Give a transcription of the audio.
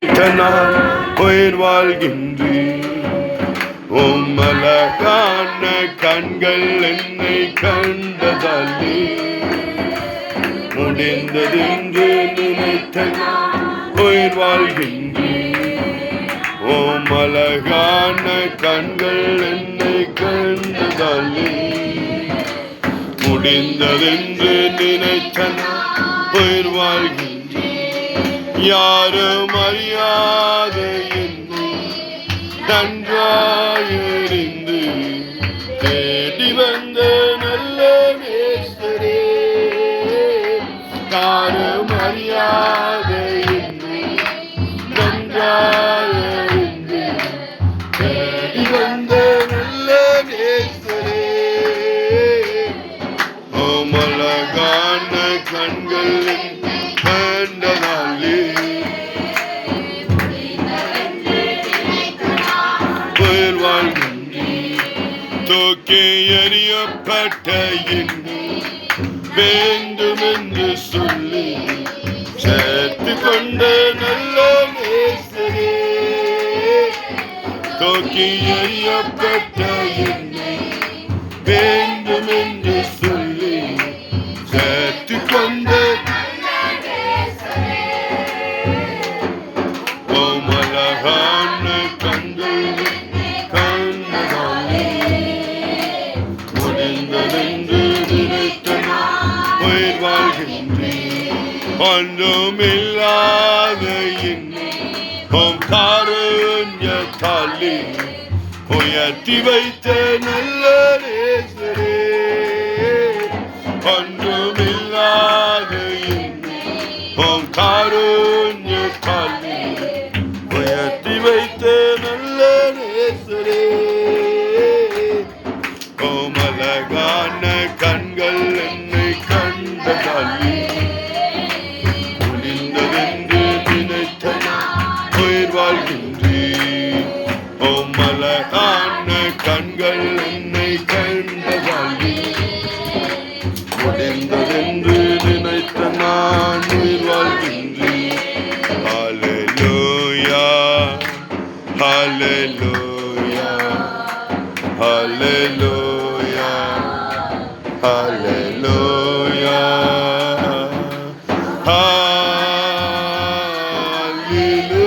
நான் உயிர் வாழ்கின்றேன். உம்மலகான கண்கள் என்னை கண்டதாலே முடிந்ததென்று நினைத்த நான் உயிர் வாழ்கின்றேன். உம்மலகான கண்கள் என்னை கண்டதாலே முடிந்ததென்று நினைத்த நான் உயிர் வாழ்கின்றேன். யாரும் அறியாத என்னை நன்றாயறிந்து தேடி வந்த நல்ல நேசரே. யாரும் அறியாத என்னை நன்றாயறிந்து தேடி வந்த நல்ல நேசரே. உமலகான கண்கள் கண்டதாலே உயிர் வாழ்கின்றேன். தூக்கி எறியப்பட்ட என்னை வேண்டுமென்று சொல்லி சேர்த்து கொண்ட நல்ல நேசரே. தூக்கி எறியப்பட்ட என்னை வேண்டுமென்று சொல்லி சேர்த்து கொண்ட உமலகான கண்கள் கண்டதாலே முடிந்ததென்று நினைத்த நான் உயிர் வாழ்கின்றேன். ஒன்றுமில்லாத என்னை உம் காருண்யத்தாலே உயர்த்தி வைத்த நல்ல நேசரே. ஒன்றுமில்லாத என்னை உம் காருண்யத்தாலே உயர்த்தி வைத்த நல்ல நேசரே. உமலகான கண்கள் என்னை கண்டதாலே முடிந்ததென்று நினைத்த நான் உயிர் வாழ்கின்றேன். உமலகான கண்கள் என்னை கண்டதாலே முடிந்ததென்று நினைத்த நான் உயிர் வாழ்கின்றேன். ஹல்லேலூயா, ஹல்லேலூயா, ஹல்லேலூயா, ஹல்லேலூயா, ஹல்லேலூயா.